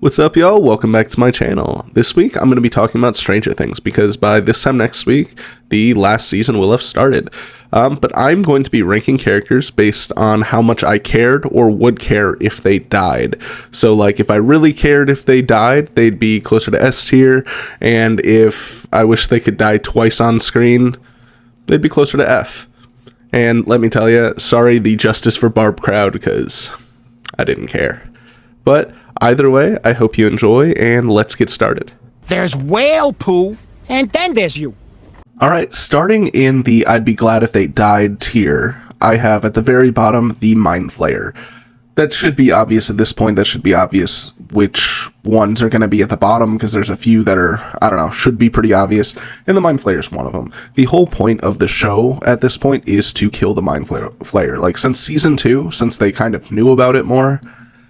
What's up, y'all? Welcome back to my channel. This week, I'm going to be talking about Stranger Things, because by this time next week, the last season will have started. But I'm going to be ranking characters based on how much I cared or would care if they died. So, like, if I really cared if they died, they'd be closer to S tier, and if I wish they could die twice on screen, they'd be closer to F. And let me tell you, sorry the Justice for Barb crowd, because I didn't care. But either way, I hope you enjoy, and let's get started. There's whale poo, and then there's you. Alright, starting in the I'd be glad if they died tier, I have at the very bottom the Mind Flayer. That should be obvious at this point. That should be obvious which ones are going to be at the bottom, because there's a few that are, I don't know, should be pretty obvious, and the Mind Flayer is one of them. The whole point of the show at this point is to kill the Mind Flayer. Like, since season 2, since they kind of knew about it more,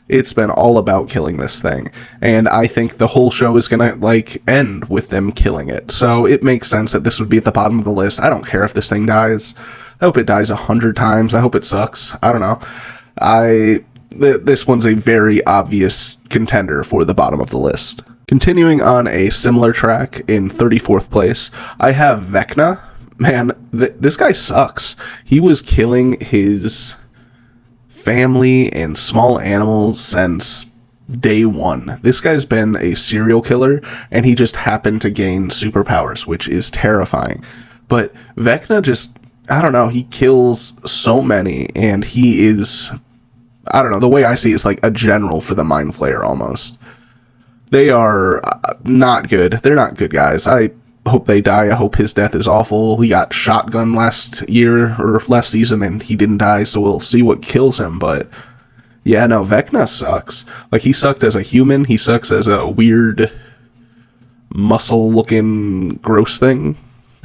it's been all about killing this thing, and I think the whole show is gonna, like, end with them killing it, so it makes sense that this would be at the bottom of the list. I don't care if this thing dies. I hope it dies 100 times. I hope it sucks. I don't know. This one's a very obvious contender for the bottom of the list. Continuing on a similar track, in 34th place, I have Vecna. Man, this guy sucks. He was killing his family and small animals since day one. This guy's been a serial killer, and he just happened to gain superpowers, which is terrifying. But Vecna just, I don't know, he kills so many, and he is, I don't know, the way I see it is like a general for the Mind Flayer almost. They are not good. They're not good guys. I hope they die. I hope his death is awful. He got shotgunned last year or last season and he didn't die, so we'll see what kills him. But yeah, no, Vecna sucks. Like, he sucked as a human. He sucks as a weird muscle looking gross thing.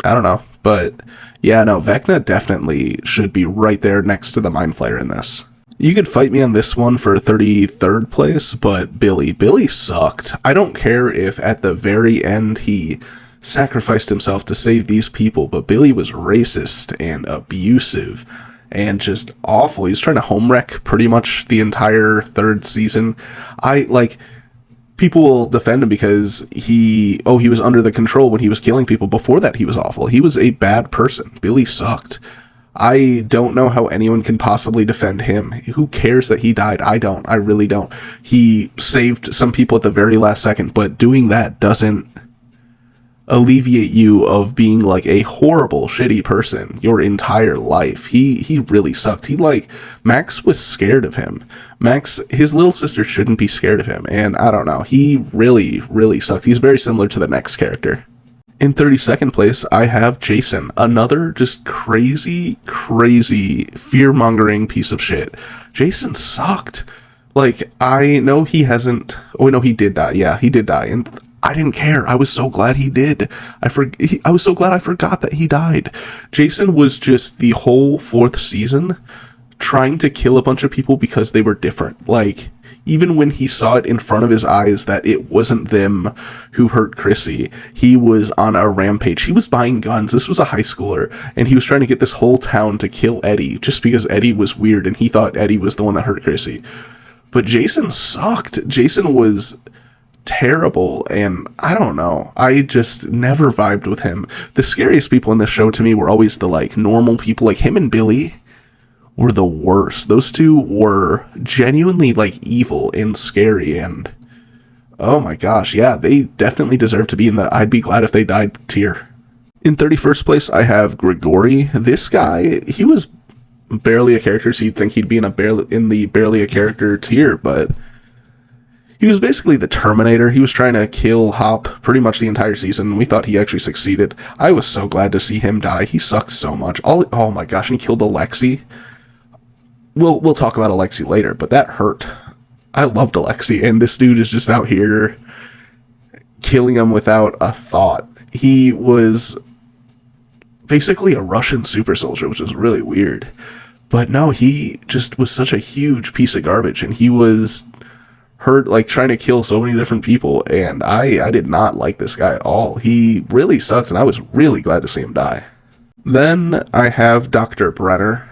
I don't know. But yeah, no, Vecna definitely should be right there next to the Mind Flayer in this. You could fight me on this one for 33rd place, but Billy sucked. I don't care if at the very end he sacrificed himself to save these people, but Billy was racist and abusive and just awful. He was trying to home wreck pretty much the entire third season. People will defend him because he was under the control when he was killing people. Before that, he was awful. He was a bad person. Billy sucked. I don't know how anyone can possibly defend him. Who cares that he died? I don't. I really don't. He saved some people at the very last second, but doing that doesn't alleviate you of being like a horrible, shitty person your entire life. He really sucked. Max was scared of him. Max, his little sister shouldn't be scared of him, and I don't know. He really sucked. He's very similar to the next character. In 32nd place, I have Jason, another just crazy fear-mongering piece of shit. Jason sucked. Like, I know he hasn't, he did die. Yeah, he did die, and I didn't care. I was so glad he did. I was so glad I forgot that he died. Jason was just the whole 4th season trying to kill a bunch of people because they were different. Like, even when he saw it in front of his eyes that it wasn't them who hurt Chrissy, he was on a rampage. He was buying guns. This was a high schooler, and he was trying to get this whole town to kill Eddie just because Eddie was weird and he thought Eddie was the one that hurt Chrissy. But Jason sucked. Jason was terrible, and I don't know. I just never vibed with him. The scariest people in this show to me were always the, like, normal people. Like, him and Billy were the worst. Those two were genuinely, like, evil and scary, and oh my gosh, yeah, they definitely deserve to be in the I'd be glad if they died tier. In 31st place, I have Grigori. This guy, he was barely a character, so you'd think he'd be in the barely a character tier, but he was basically the Terminator. He was trying to kill Hop pretty much the entire season. We thought he actually succeeded. I was so glad to see him die. He sucks so much. Oh my gosh, and he killed Alexi. We'll talk about Alexi later, but that hurt. I loved Alexi, and this dude is just out here killing him without a thought. He was basically a Russian super soldier, which is really weird. But no, he just was such a huge piece of garbage, and he was hurt, like, trying to kill so many different people, and I did not like this guy at all. He really sucked, and I was really glad to see him die. Then I have Dr. Brenner.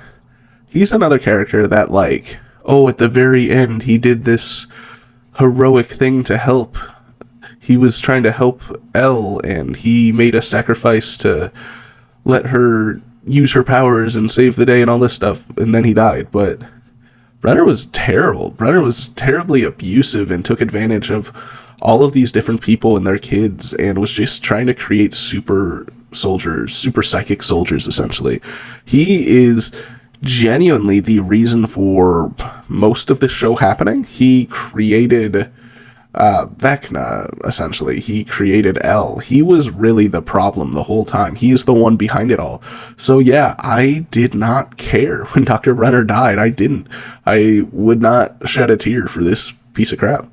He's another character that, like, at the very end, he did this heroic thing to help. He was trying to help Elle, and he made a sacrifice to let her use her powers and save the day and all this stuff, and then he died. But Brenner was terrible. Brenner was terribly abusive and took advantage of all of these different people and their kids, and was just trying to create super soldiers, super psychic soldiers, essentially. He is genuinely the reason for most of the show happening. He created Vecna, essentially. He created Elle. He was really the problem the whole time. He is the one behind it all. So yeah, I did not care when Dr. Brenner died. I didn't. I would not shed a tear for this piece of crap.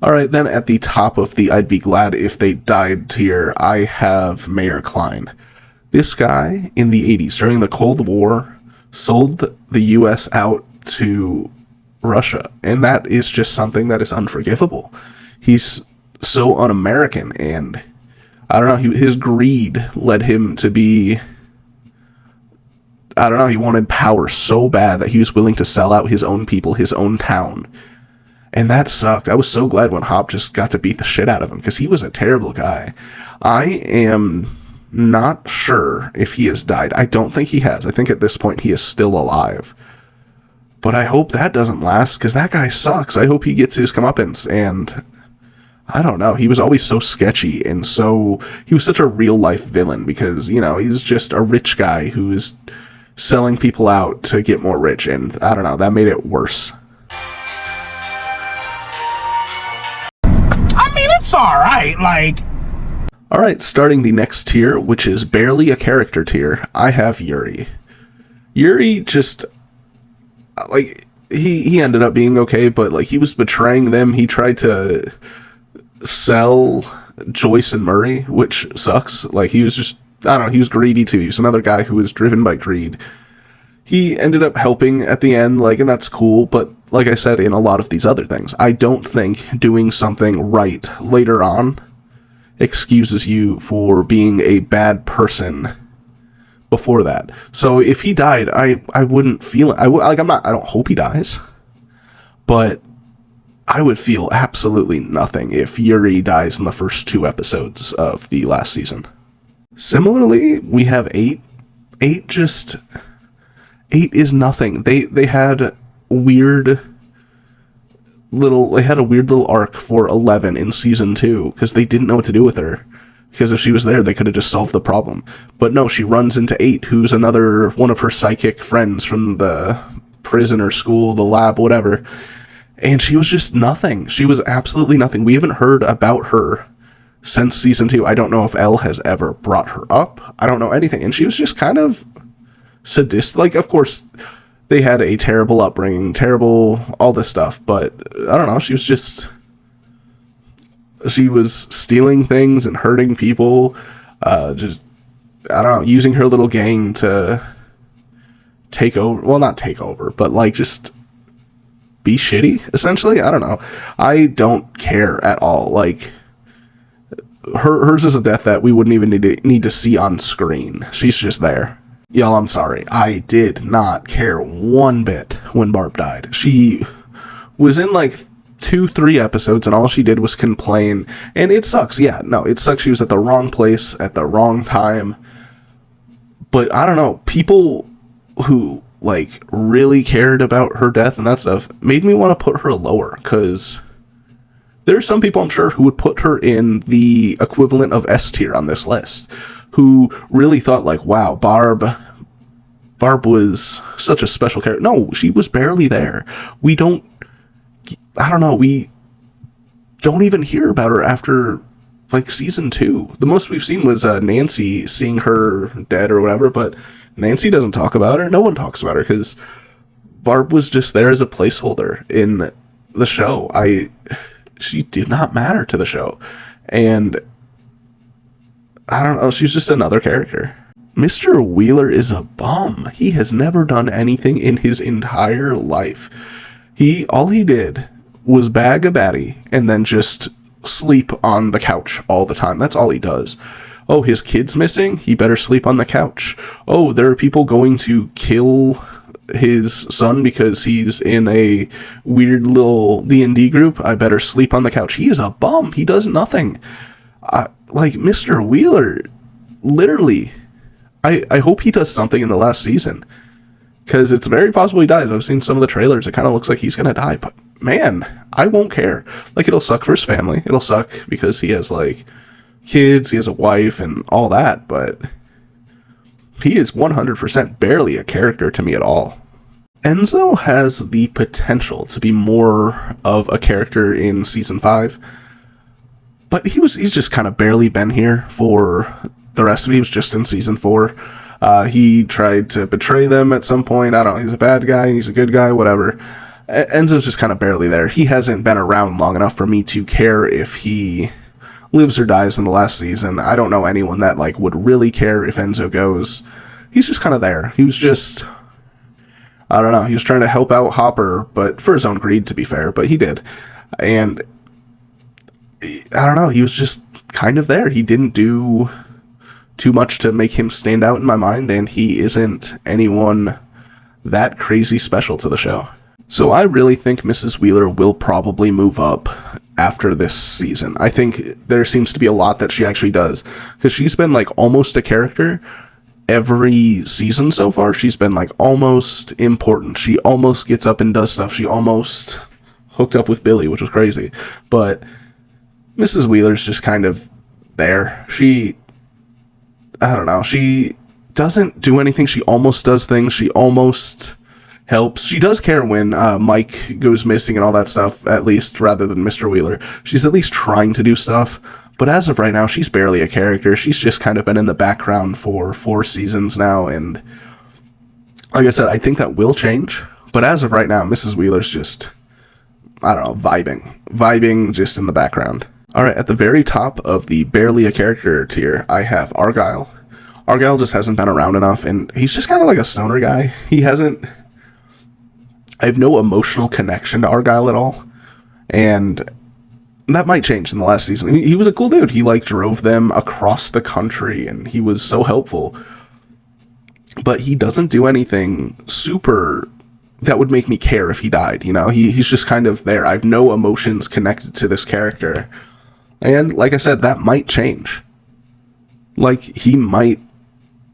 Alright, then at the top of the I'd be glad if they died tier, I have Mayor Kline. This guy, in the 80s, during the Cold War, sold the US out to Russia, and that is just something that is unforgivable. He's so un-American, and I don't know, his greed led him to be, I don't know, he wanted power so bad that he was willing to sell out his own people, his own town. And that sucked. I was so glad when Hop just got to beat the shit out of him, because he was a terrible guy. I am not sure if he has died. I don't think he has. I think at this point he is still alive. But I hope that doesn't last, because that guy sucks. I hope he gets his comeuppance, and I don't know. He was always so sketchy, and he was such a real-life villain, because, you know, he's just a rich guy who is selling people out to get more rich, and I don't know, that made it worse. It's alright, like... Alright, starting the next tier, which is barely a character tier, I have Yuri. Yuri just, like, he ended up being okay, but, like, he was betraying them. He tried to sell Joyce and Murray, which sucks. Like, he was just, I don't know, he was greedy too. He was another guy who was driven by greed. He ended up helping at the end, like, and that's cool, but like I said in a lot of these other things, I don't think doing something right later on excuses you for being a bad person before that. So if he died, I wouldn't feel it. I don't hope he dies, but I would feel absolutely nothing if Yuri dies in the first 2 episodes of the last season. Similarly, we have 8. 8 is nothing. They had a weird little arc for 11 in season 2 because they didn't know what to do with her. Because if she was there, they could have just solved the problem. But no, she runs into 8, who's another one of her psychic friends from the prison or school, the lab, whatever. And she was just nothing. She was absolutely nothing. We haven't heard about her since season 2. I don't know if Elle has ever brought her up. I don't know anything. And she was just kind of sadistic. Like, of course, they had a terrible upbringing, terrible all this stuff, but I don't know, she was stealing things and hurting people, just, I don't know, using her little gang to take over, well, not take over, but like just be shitty, essentially. I don't know. I don't care at all. Like, hers is a death that we wouldn't even need to see on screen. She's just there. Y'all, I'm sorry. I did not care one bit when Barb died. She was in like 2-3 episodes, and all she did was complain. And it sucks. Yeah, no, it sucks. She was at the wrong place at the wrong time. But I don't know. People who like really cared about her death and that stuff made me want to put her lower, because there's some people, I'm sure, who would put her in the equivalent of S tier on this list, who really thought like, wow, Barb was such a special character. No, she was barely there. We don't even hear about her after like season 2. The most we've seen was Nancy seeing her dead or whatever, but Nancy doesn't talk about her. No one talks about her because Barb was just there as a placeholder in the show. She did not matter to the show. And I don't know, she's just another character. Mr. Wheeler is a bum. He has never done anything in his entire life. All he did was bag a baddie and then just sleep on the couch all the time. That's all he does. Oh, his kid's missing? He better sleep on the couch. Oh, there are people going to kill his son because he's in a weird little D&D group, I better sleep on the couch. He is a bum. He does nothing. Like, Mr. Wheeler, literally, I hope he does something in the last season, because it's very possible he dies. I've seen some of the trailers. It kind of looks like he's going to die, but man, I won't care. Like, it'll suck for his family. It'll suck because he has, like, kids, he has a wife, and all that, but he is 100% barely a character to me at all. Enzo has the potential to be more of a character in Season 5, but he's just kind of barely been here for the rest of it. He was just in Season 4. He tried to betray them at some point. I don't know, he's a bad guy, he's a good guy, whatever. Enzo's just kind of barely there. He hasn't been around long enough for me to care if he lives or dies in the last season. I don't know anyone that, like, would really care if Enzo goes. He's just kind of there. He was just, I don't know, he was trying to help out Hopper, but for his own greed, to be fair, but he did. And I don't know, he was just kind of there. He didn't do too much to make him stand out in my mind, and he isn't anyone that crazy special to the show. So I really think Mrs. Wheeler will probably move up after this season. I think there seems to be a lot that she actually does, because she's been, like, almost a character every season so far. She's been, like, almost important. She almost gets up and does stuff. She almost hooked up with Billy, which was crazy. But Mrs. Wheeler's just kind of there. I don't know, she doesn't do anything. She almost does things. She almost helps. She does care when Mike goes missing and all that stuff, at least, rather than Mr. Wheeler. She's at least trying to do stuff. But as of right now, she's barely a character. She's just kind of been in the background for 4 seasons now. And like I said, I think that will change. But as of right now, Mrs. Wheeler's just, I don't know, vibing just in the background. All right, at the very top of the barely a character tier, I have Argyle. Argyle just hasn't been around enough, and he's just kind of like a stoner guy. I have no emotional connection to Argyle at all, and that might change in the last season. He was a cool dude. He, like, drove them across the country, and he was so helpful. But he doesn't do anything super that would make me care if he died, you know? He's just kind of there. I have no emotions connected to this character. And like I said, that might change. Like, he might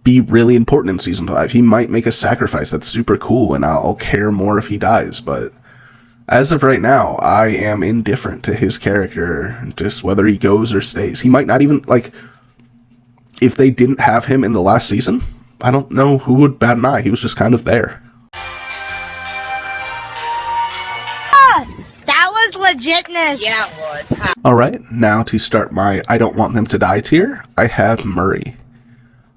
be really important in Season 5. He might make a sacrifice that's super cool, and I'll care more if he dies. But as of right now, I am indifferent to his character, just whether he goes or stays. He might not even, like, if they didn't have him in the last season, I don't know who would bat an eye. He was just kind of there. That was legitness. Yeah, it was. Alright, now to start my I don't want them to die tier, I have Murray.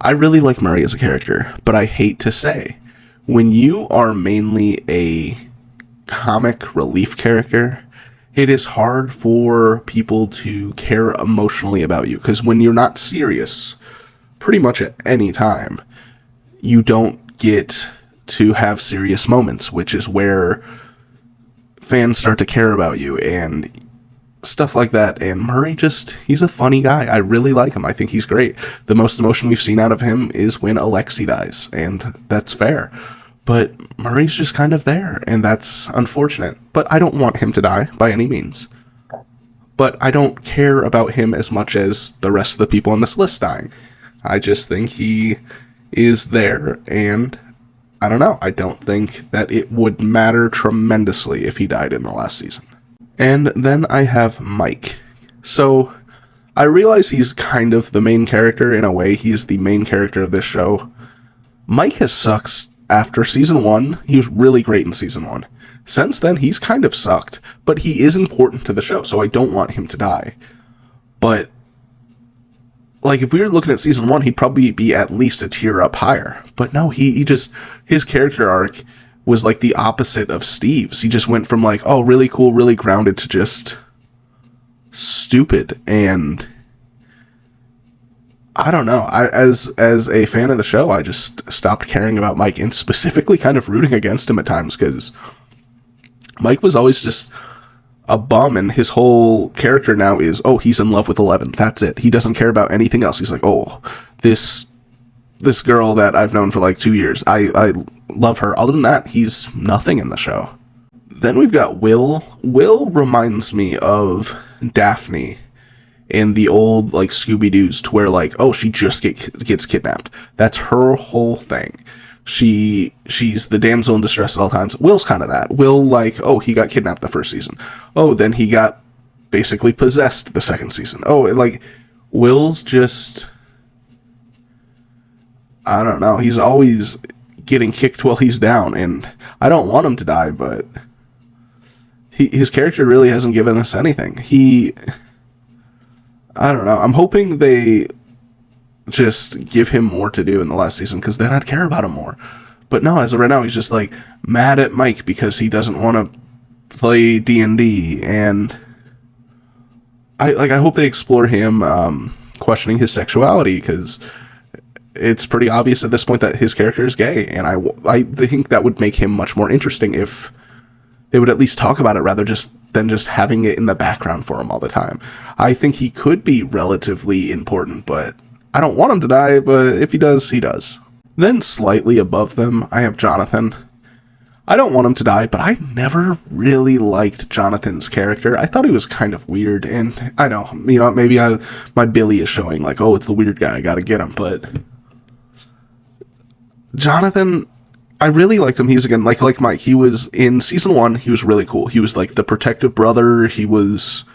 I really like Murray as a character, but I hate to say, when you are mainly a comic relief character, it is hard for people to care emotionally about you, because when you're not serious, pretty much at any time, you don't get to have serious moments, which is where fans start to care about you and stuff like that. And Murray he's a funny guy. I really like him. I think he's great. The most emotion we've seen out of him is when Alexi dies, and that's fair. But Murray's just kind of there, and that's unfortunate. But I don't want him to die by any means. But I don't care about him as much as the rest of the people on this list dying. I just think he is there, and I don't know. I don't think that it would matter tremendously if he died in the last season. And then I have Mike. So I realize he's kind of the main character in a way. He is the main character of this show. Mike has sucked after Season 1. He was really great in Season 1. Since then, he's kind of sucked, but he is important to the show, so I don't want him to die. But, like, if we were looking at Season 1, he'd probably be at least a tier up higher. But no, he just, his character arc was like the opposite of Steve's. He just went from, like, oh, really cool, really grounded, to just stupid. And I don't know. As a fan of the show, I just stopped caring about Mike, and specifically kind of rooting against him at times, because Mike was always just a bum, and his whole character now is, oh, he's in love with 11. That's it. He doesn't care about anything else. He's like, oh, this girl that I've known for like 2 years, I love her. Other than that, he's nothing in the show. Then we've got Will. Will reminds me of Daphne in the old, like, Scooby-Doo's, to where, like, oh, she just gets kidnapped. That's her whole thing. She's the damsel in distress at all times. Will's kind of that. Will, like, oh, he got kidnapped the first season. Oh, then he got basically possessed the second season. Oh, like, Will's just, I don't know. He's always getting kicked while he's down, and I don't want him to die, but his character really hasn't given us anything. I don't know. I'm hoping they just give him more to do in the last season, because then I'd care about him more. But no, as of right now, he's just, like, mad at Mike because he doesn't want to play D&D, and I hope they explore him questioning his sexuality, because it's pretty obvious at this point that his character is gay, and I think that would make him much more interesting if they would at least talk about it rather than just having it in the background for him all the time. I think he could be relatively important, but I don't want him to die, but if he does, he does. Then slightly above them, I have Jonathon. I don't want him to die, but I never really liked Jonathan's character. I thought he was kind of weird, and I know, maybe my Billy is showing, like, oh, it's the weird guy, I gotta get him, but Jonathon, I really liked him. He was, again, like Mike, he was, in season 1, he was really cool. He was, like, the protective brother. He was,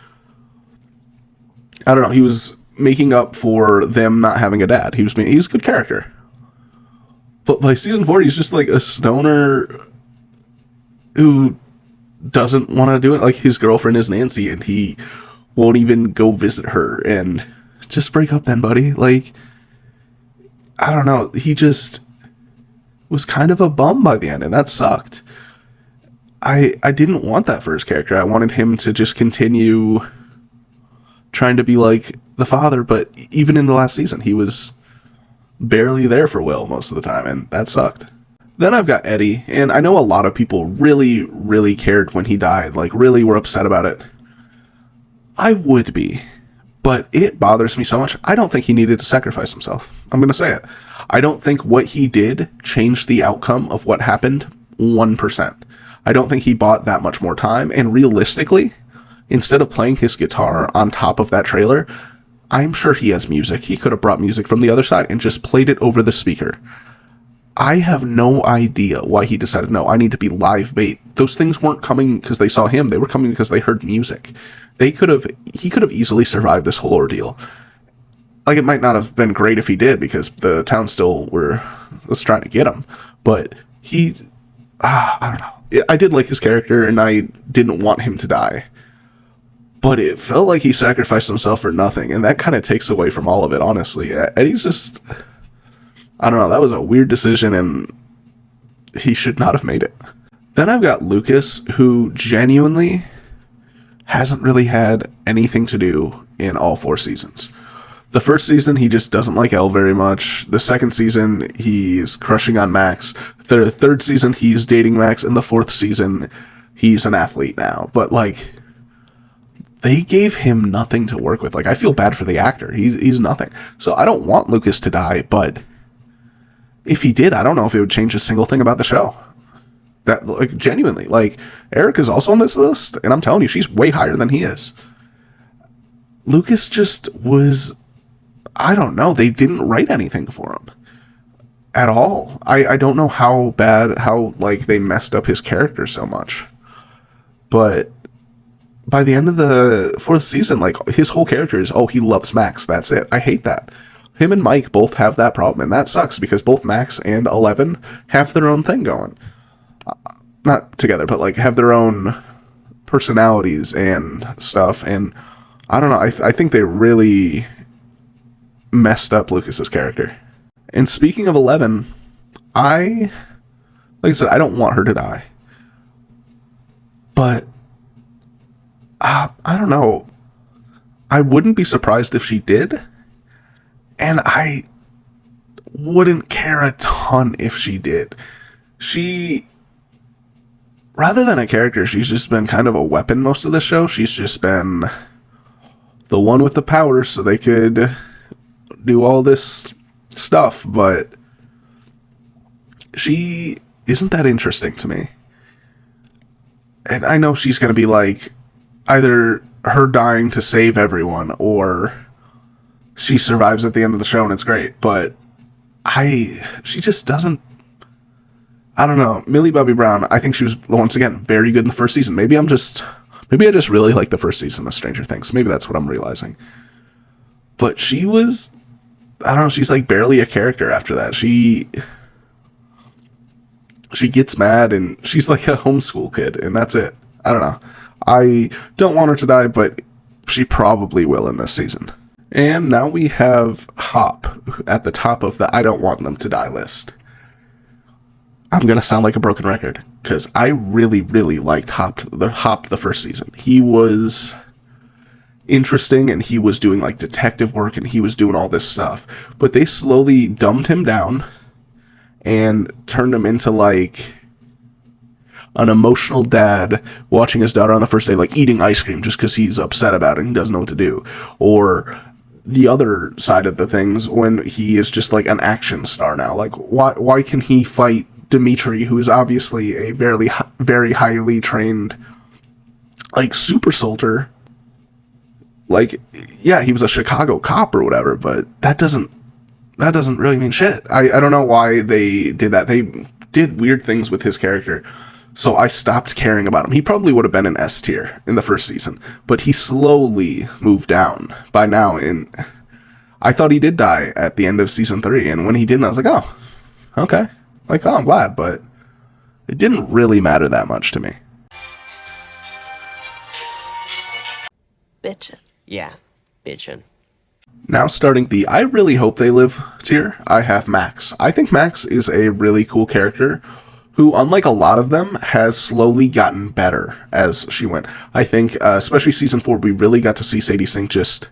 I don't know, he was making up for them not having a dad. He was a good character. But by season 4, he's just, like, a stoner who doesn't want to do it. Like, his girlfriend is Nancy, and he won't even go visit her, and just break up then, buddy. Like, I don't know, he just was kind of a bum by the end, and that sucked. I didn't want that for his character. I wanted him to just continue trying to be like the father, but even in the last season, he was barely there for Will most of the time, and that sucked. Then I've got Eddie, and I know a lot of people really, really cared when he died, like, really were upset about it. I would be, but it bothers me so much. I don't think he needed to sacrifice himself. I'm going to say it. I don't think what he did changed the outcome of what happened 1%. I don't think he bought that much more time, and realistically, instead of playing his guitar on top of that trailer, I'm sure he has music. He could have brought music from the other side and just played it over the speaker. I have no idea why he decided, no, I need to be live bait. Those things weren't coming because they saw him. They were coming because they heard music. He could have easily survived this whole ordeal. Like, it might not have been great if he did, because the town still was trying to get him. But I don't know. I did like his character, and I didn't want him to die. But it felt like he sacrificed himself for nothing, and that kind of takes away from all of it, honestly. Eddie's just, I don't know, that was a weird decision, and he should not have made it. Then I've got Lucas, who genuinely hasn't really had anything to do in all 4 seasons. The first season, he just doesn't like Elle very much. The second season, he's crushing on Max. The third season, he's dating Max. And the fourth season, he's an athlete now. But, like, they gave him nothing to work with. Like, I feel bad for the actor. He's nothing. So I don't want Lucas to die, but if he did, I don't know if it would change a single thing about the show. That, like, genuinely, like, Erica's also on this list, and I'm telling you, she's way higher than he is. Lucas just was, I don't know, they didn't write anything for him at all. I don't know how they messed up his character so much. But by the end of the 4th season, like, his whole character is, oh, he loves Max, that's it. I hate that. Him and Mike both have that problem, and that sucks, because both Max and 11 have their own thing going. Not together, but, like, have their own personalities and stuff, and I don't know, I think they really messed up Lucas's character. And speaking of 11, like I said, I don't want her to die. But, I don't know, I wouldn't be surprised if she did, and I wouldn't care a ton if she did. Rather than a character, she's just been kind of a weapon most of the show. She's just been the one with the power so they could do all this stuff, but she isn't that interesting to me. And I know she's going to be like, either her dying to save everyone, or she survives at the end of the show and it's great, but she just doesn't, I don't know. Millie Bobby Brown, I think she was, once again, very good in the first season. Maybe I just really like the first season of Stranger Things. Maybe that's what I'm realizing. But she was, I don't know, she's like barely a character after that. She gets mad and she's like a homeschool kid, and that's it. I don't know. I don't want her to die, but she probably will in this season. And now we have Hop at the top of the I don't want them to die list. I'm going to sound like a broken record, because I really, really liked Hop the first season. He was interesting, and he was doing like detective work, and he was doing all this stuff. But they slowly dumbed him down and turned him into like an emotional dad watching his daughter on the first day, like eating ice cream just because he's upset about it and he doesn't know what to do. Or the other side of the things, when he is just like an action star now. Like, why can he fight Dimitri, who is obviously a very, very highly trained, like, super soldier? Like, yeah, he was a Chicago cop or whatever, but that doesn't really mean shit. I don't know why they did that. They did weird things with his character, so I stopped caring about him. He probably would have been an S tier in the first season, but he slowly moved down by now. And I thought he did die at the end of season 3, and when he didn't, I was like, oh, okay. Like, oh, I'm glad, but it didn't really matter that much to me. Bitchin'. Yeah, bitchin'. Now starting the I really hope they live tier, I have Max. I think Max is a really cool character who, unlike a lot of them, has slowly gotten better as she went. I think, especially season 4, we really got to see Sadie Sink just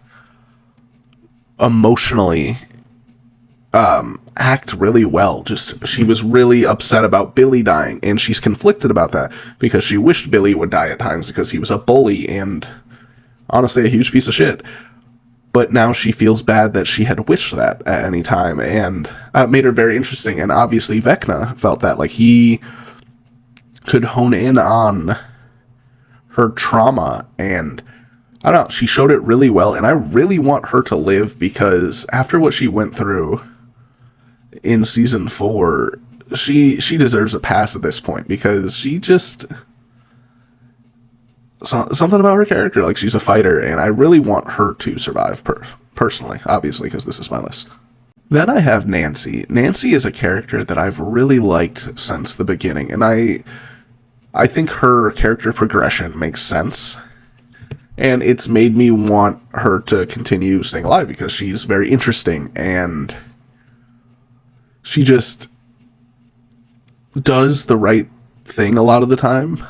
emotionally act really well. Just, she was really upset about Billy dying, and she's conflicted about that because she wished Billy would die at times because he was a bully and honestly a huge piece of shit. But now she feels bad that she had wished that at any time, and it made her very interesting. And obviously Vecna felt that, like, he could hone in on her trauma, and I don't know, she showed it really well, and I really want her to live, because after what she went through in season 4, she deserves a pass at this point, because she just, something about her character, like, she's a fighter, and I really want her to survive personally, obviously, because this is my list. Then I have Nancy. Nancy is a character that I've really liked since the beginning, and I think her character progression makes sense, and it's made me want her to continue staying alive, because she's very interesting, and she just does the right thing a lot of the time.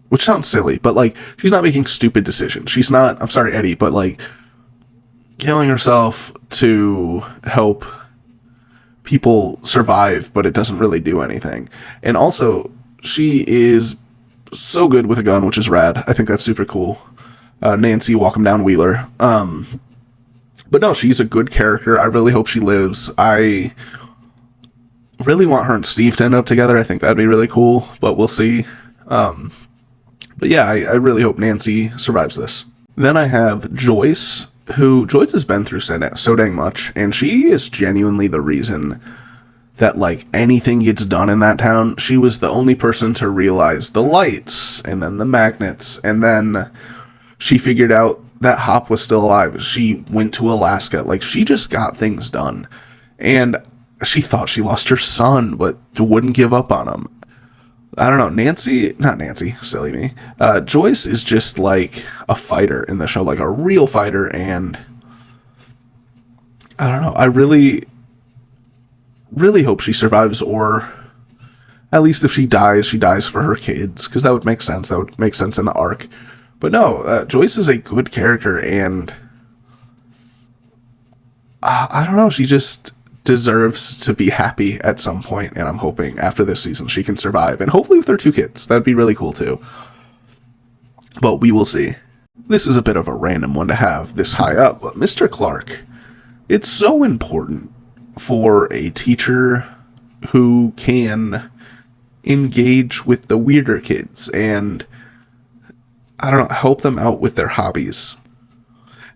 Which sounds silly, but, like, she's not making stupid decisions. She's not, I'm sorry, Eddie, but, like, killing herself to help people survive, but it doesn't really do anything. And also, she is so good with a gun, which is rad. I think that's super cool. Nancy, walk 'em down Wheeler. But no, she's a good character. I really hope she lives. I really want her and Steve to end up together. I think that'd be really cool, but we'll see. But yeah, I really hope Nancy survives this. Then I have Joyce, who Joyce has been through so dang much, and she is genuinely the reason that, like, anything gets done in that town. She was the only person to realize the lights, and then the magnets, and then she figured out that Hop was still alive. She went to Alaska. Like, she just got things done. And she thought she lost her son, but wouldn't give up on him. I don't know, not Nancy, silly me. Joyce is just like a fighter in the show, like a real fighter, and I don't know, I really, really hope she survives, or at least if she dies for her kids, because that would make sense. That would make sense in the arc. But no, Joyce is a good character, and I don't know, she just deserves to be happy at some point, and I'm hoping after this season she can survive, and hopefully with her 2 kids. That'd be really cool too. But we will see. This is a bit of a random one to have this high up, but Mr. Clarke. It's so important for a teacher who can engage with the weirder kids and, I don't know, help them out with their hobbies.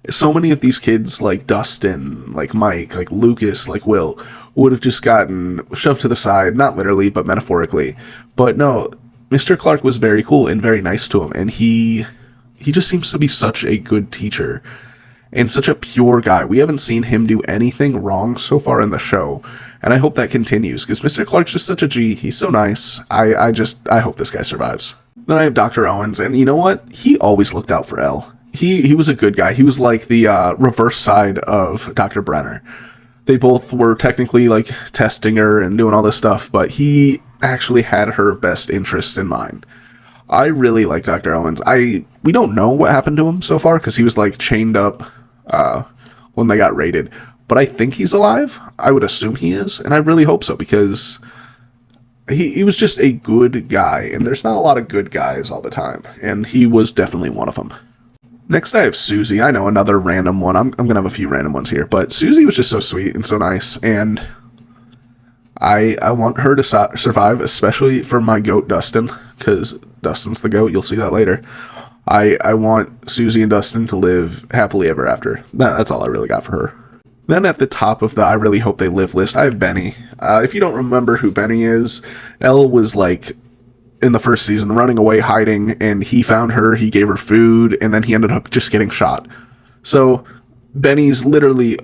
So many of these kids, like Dustin, like Mike, like Lucas, like Will, would have just gotten shoved to the side, not literally, but metaphorically. But no, Mr. Clarke was very cool and very nice to him, and he just seems to be such a good teacher and such a pure guy. We haven't seen him do anything wrong so far in the show, and I hope that continues, because Mr. Clarke's just such a G. He's so nice. I hope this guy survives. Then I have Dr. Owens, and you know what? He always looked out for Elle. He was a good guy. He was like the reverse side of Dr. Brenner. They both were technically like testing her and doing all this stuff, but he actually had her best interest in mind. I really like Dr. Owens. We don't know what happened to him so far, because he was like chained up when they got raided. But I think he's alive. I would assume he is, and I really hope so, because he was just a good guy, and there's not a lot of good guys all the time, and he was definitely one of them. Next, I have Susie. I know, another random one. I'm going to have a few random ones here, but Susie was just so sweet and so nice, and I want her to survive, especially for my goat, Dustin, because Dustin's the goat. You'll see that later. I want Susie and Dustin to live happily ever after. That's all I really got for her. Then at the top of the I really hope they live list, I have Benny. If you don't remember who Benny is, Elle was like, in the first season, running away, hiding, and he found her, he gave her food, and then he ended up just getting shot. So Benny's literally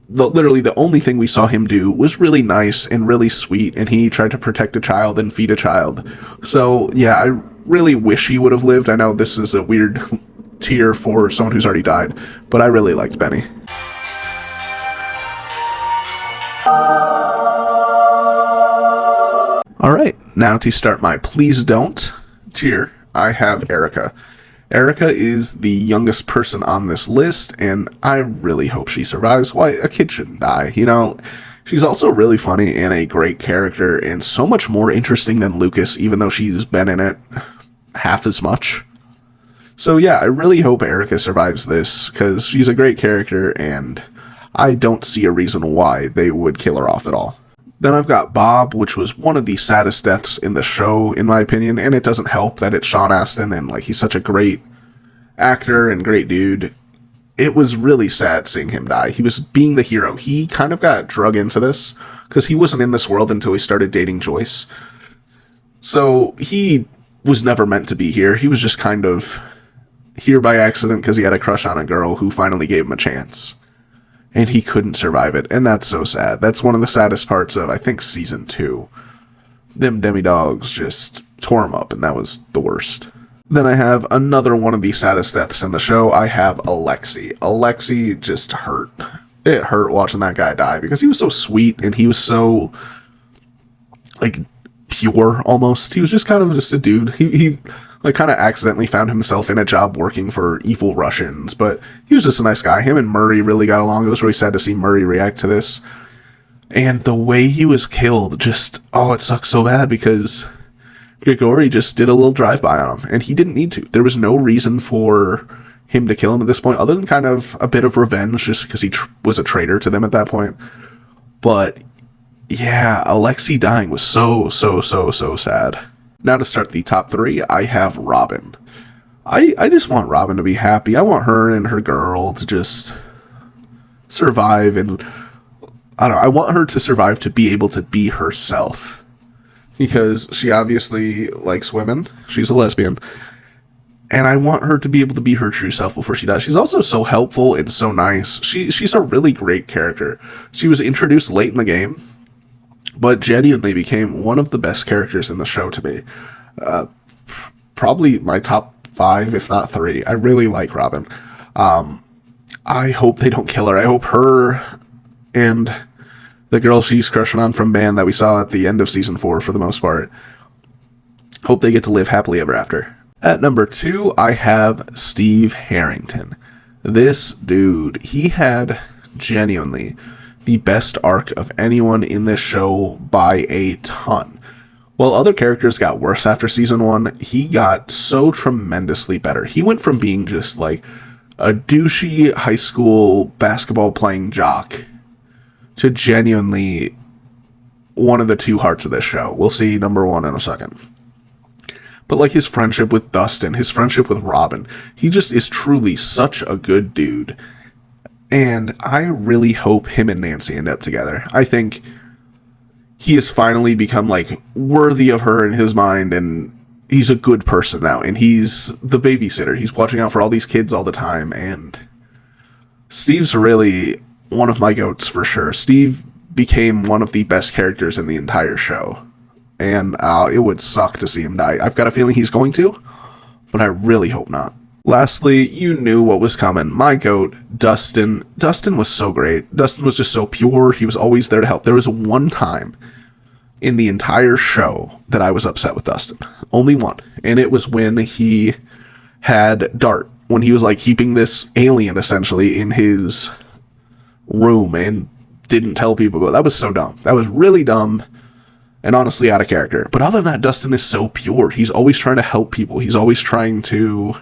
the only thing we saw him do was really nice and really sweet, and he tried to protect a child and feed a child. So yeah, I really wish he would have lived. I know this is a weird tier for someone who's already died, but I really liked Benny. Alright, now to start my please don't tier, I have Erica. Erica is the youngest person on this list, and I really hope she survives. Why, a kid shouldn't die, you know? She's also really funny and a great character, and so much more interesting than Lucas, even though she's been in it half as much. So yeah, I really hope Erica survives this, because she's a great character, and I don't see a reason why they would kill her off at all. Then I've got Bob, which was one of the saddest deaths in the show, in my opinion, and it doesn't help that it's Sean Astin, and like he's such a great actor and great dude. It was really sad seeing him die. He was being the hero. He kind of got drug into this, because he wasn't in this world until he started dating Joyce. So he was never meant to be here. He was just kind of here by accident because he had a crush on a girl who finally gave him a chance. And he couldn't survive it, and that's so sad. That's one of the saddest parts of, I think, Season 2. Them demi-dogs just tore him up, and that was the worst. Then I have another one of the saddest deaths in the show. I have Alexei. Alexei just hurt. It hurt watching that guy die, because he was so sweet, and he was so, like, pure, almost. He was just kind of just a dude. He like, kind of accidentally found himself in a job working for evil Russians, but he was just a nice guy. Him and Murray really got along. It was really sad to see Murray react to this. And the way he was killed, just, oh, it sucks so bad, because Grigori just did a little drive-by on him, and he didn't need to. There was no reason for him to kill him at this point, other than kind of a bit of revenge, just because he was a traitor to them at that point. But yeah, Alexei dying was so sad. Now to start the top 3, I have Robin. I just want Robin to be happy. I want her and her girl to just survive, and I don't know, I want her to survive to be able to be herself. Because she obviously likes women. She's a lesbian. And I want her to be able to be her true self before she dies. She's also so helpful and so nice. She's a really great character. She was introduced late in the game, but genuinely became one of the best characters in the show to me. Probably my top 5, if not 3. I really like Robin. I hope they don't kill her. I hope her and the girl she's crushing on from band that we saw at the end of Season 4, for the most part, hope they get to live happily ever after. At number 2, I have Steve Harrington. This dude, he had genuinely the best arc of anyone in this show by a ton. While other characters got worse after Season 1, he got so tremendously better. He went from being just like a douchey high school basketball playing jock to genuinely one of the two hearts of this show. We'll see number one in a second. But like his friendship with Dustin, his friendship with Robin, he just is truly such a good dude. And I really hope him and Nancy end up together. I think he has finally become like worthy of her in his mind, and he's a good person now, and he's the babysitter. He's watching out for all these kids all the time, and Steve's really one of my goats for sure. Steve became one of the best characters in the entire show, and it would suck to see him die. I've got a feeling he's going to, but I really hope not. Lastly, you knew what was coming. My goat, Dustin. Dustin was so great. Dustin was just so pure. He was always there to help. There was one time in the entire show that I was upset with Dustin. Only one. And it was when he had Dart. When he was like keeping this alien essentially in his room and didn't tell people about it. That was so dumb. That was really dumb and honestly out of character. But other than that, Dustin is so pure. He's always trying to help people. He's always trying to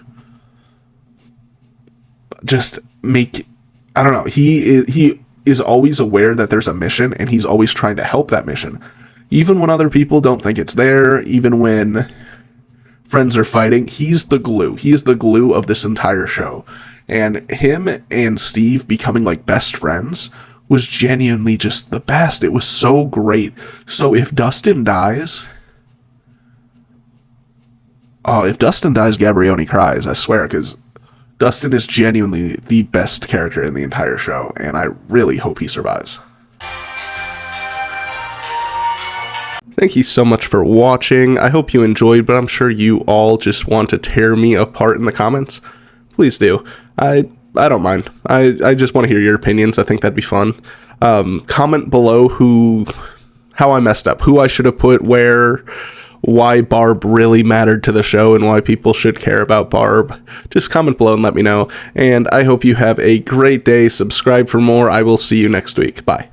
just make, I don't know, he is always aware that there's a mission, and he's always trying to help that mission. Even when other people don't think it's there, even when friends are fighting, he's the glue. He is the glue of this entire show. And him and Steve becoming like best friends was genuinely just the best. It was so great. So if Dustin dies, Gabrione cries, I swear, because Dustin is genuinely the best character in the entire show, and I really hope he survives. Thank you so much for watching. I hope you enjoyed, but I'm sure you all just want to tear me apart in the comments. Please do. I don't mind. I just want to hear your opinions. I think that'd be fun. Comment below how I messed up, who I should have put where, why Barb really mattered to the show, and why people should care about Barb. Just comment below and let me know. And I hope you have a great day. Subscribe for more. I will see you next week. Bye.